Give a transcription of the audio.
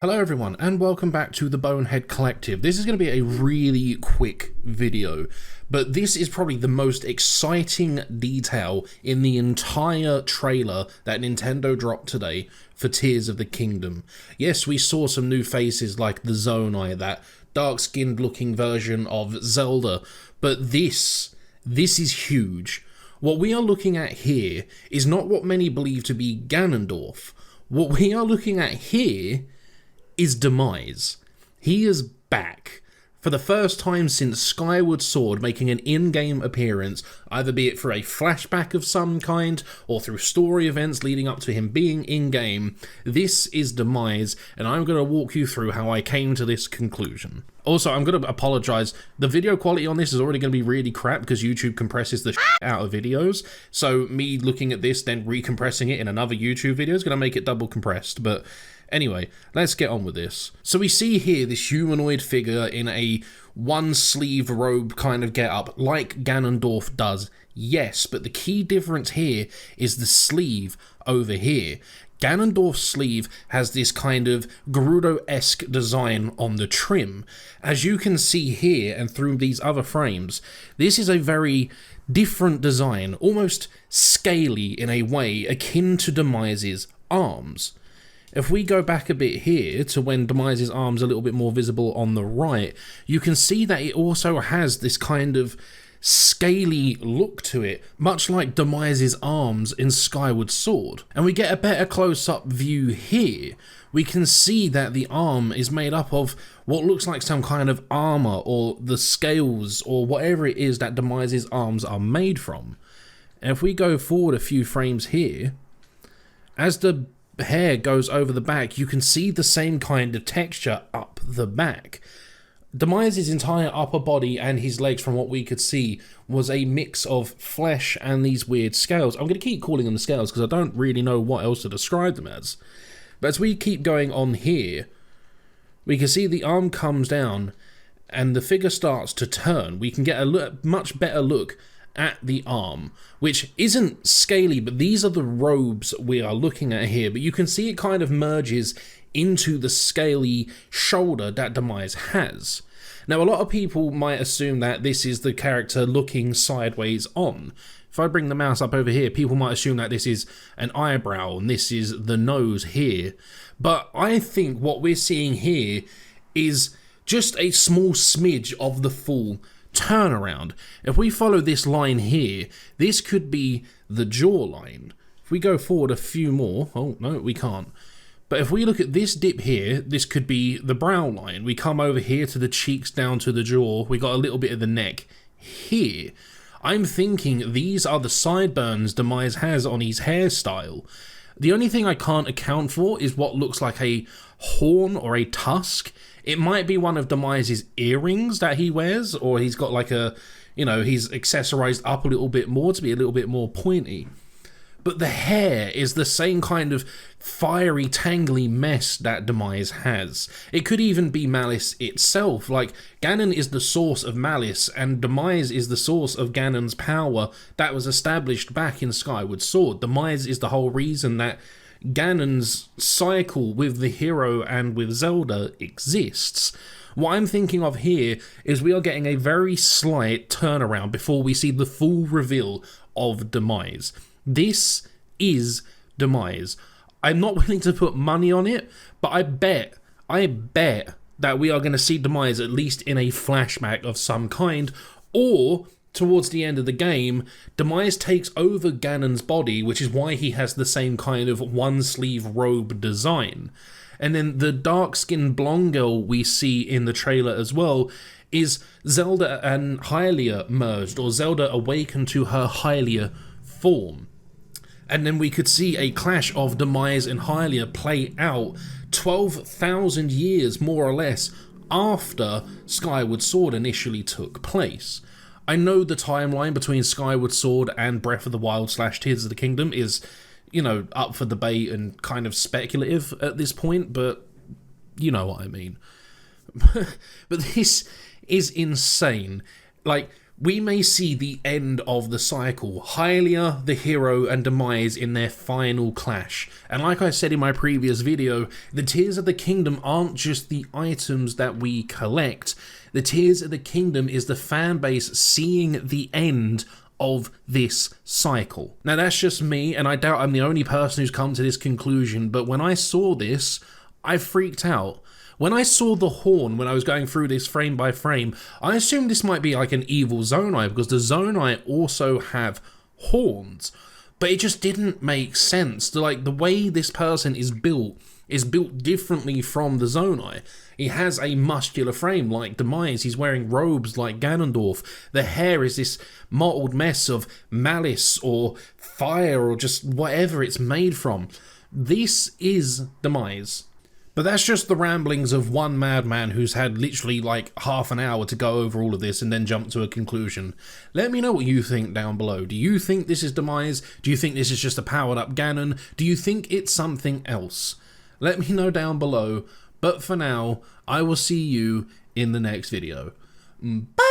Hello everyone and welcome back to the Bonehead Collective. This is going to be a really quick video, but this is probably the most exciting detail in the entire trailer that Nintendo dropped today for Tears of the Kingdom. Yes, we saw some new faces like the Zonai, that dark-skinned looking version of Zelda, but this is huge. What we are looking at here is not what many believe to be Ganondorf. What we are looking at here is Demise. He is back for the first time since Skyward Sword, making an in-game appearance, either be it for a flashback of some kind or through story events leading up to him being in-game. This is Demise, and I'm going to walk you through how I came to this conclusion. Also, I'm going to apologize. The video quality on this is already going to be really crap because YouTube compresses the out of videos. So me looking at this, then recompressing it in another YouTube video is going to make it double compressed. But anyway, let's get on with this. So we see here this humanoid figure in a one-sleeve robe kind of get-up, like Ganondorf does, yes, but the key difference here is the sleeve over here. Ganondorf's sleeve has this kind of Gerudo-esque design on the trim. As you can see here and through these other frames, this is a very different design, almost scaly in a way, akin to Demise's arms. If we go back a bit here to when Demise's arms are a little bit more visible on the right, you can see that it also has this kind of scaly look to it, much like Demise's arms in Skyward Sword. And we get a better close-up view here. We can see that the arm is made up of what looks like some kind of armor or the scales or whatever it is that Demise's arms are made from. And if we go forward a few frames here, as the hair goes over the back, you can see the same kind of texture up the back. Demise's entire upper body and his legs, from what we could see, was a mix of flesh and these weird scales. I'm going to keep calling them the scales because I don't really know what else to describe them as. But as we keep going on here, we can see the arm comes down and the figure starts to turn. We can get a much better look at the arm, which isn't scaly, but these are the robes we are looking at here. But you can see it kind of merges into the scaly shoulder that Demise has. Now, a lot of people might assume that this is the character looking sideways on. If I bring the mouse up over here, people might assume that this is an eyebrow and this is the nose here. But I think what we're seeing here is just a small smidge of the full turnaround. If we follow this line here, this could be the jawline. If we go forward a few more, oh no, we can't. But if we look at this dip here, this could be the brow line. We come over here to the cheeks down to the jaw. We got a little bit of the neck here. I'm thinking these are the sideburns Demise has on his hairstyle. The only thing I can't account for is what looks like a horn or a tusk. It might be one of Demise's earrings that he wears, or he's got like a, you know, he's accessorized up a little bit more to be a little bit more pointy. But the hair is the same kind of fiery, tangly mess that Demise has. It could even be Malice itself. Like, Ganon is the source of Malice, and Demise is the source of Ganon's power that was established back in Skyward Sword. Demise is the whole reason that Ganon's cycle with the hero and with Zelda exists. What I'm thinking of here is we are getting a very slight turnaround before we see the full reveal of Demise. This is Demise. I'm not willing to put money on it, but I bet that we are going to see Demise at least in a flashback of some kind, or towards the end of the game, Demise takes over Ganon's body, which is why he has the same kind of one-sleeve robe design. And then the dark-skinned blonde girl we see in the trailer as well is Zelda and Hylia merged, or Zelda awakened to her Hylia form. And then we could see a clash of Demise and Hylia play out 12,000 years, more or less, after Skyward Sword initially took place. I know the timeline between Skyward Sword and Breath of the Wild / Tears of the Kingdom is, you know, up for debate and kind of speculative at this point, but you know what I mean. But this is insane. Like, we may see the end of the cycle, Hylia, the hero, and Demise in their final clash. And like I said in my previous video, the Tears of the Kingdom aren't just the items that we collect. The Tears of the Kingdom is the fan base seeing the end of this cycle. Now that's just me, and I doubt I'm the only person who's come to this conclusion, but when I saw this, I freaked out. When I saw the horn, when I was going through this frame by frame, I assumed this might be like an evil Zonai, because the Zonai also have horns. But it just didn't make sense. Like, the way this person is built differently from the Zonai. He has a muscular frame like Demise, he's wearing robes like Ganondorf, the hair is this mottled mess of malice or fire or just whatever it's made from. This is Demise. But that's just the ramblings of one madman who's had literally like half an hour to go over all of this and then jump to a conclusion. Let me know what you think down below. Do you think this is Demise? Do you think this is just a powered up Ganon? Do you think it's something else? Let me know down below. But for now, I will see you in the next video. Bye!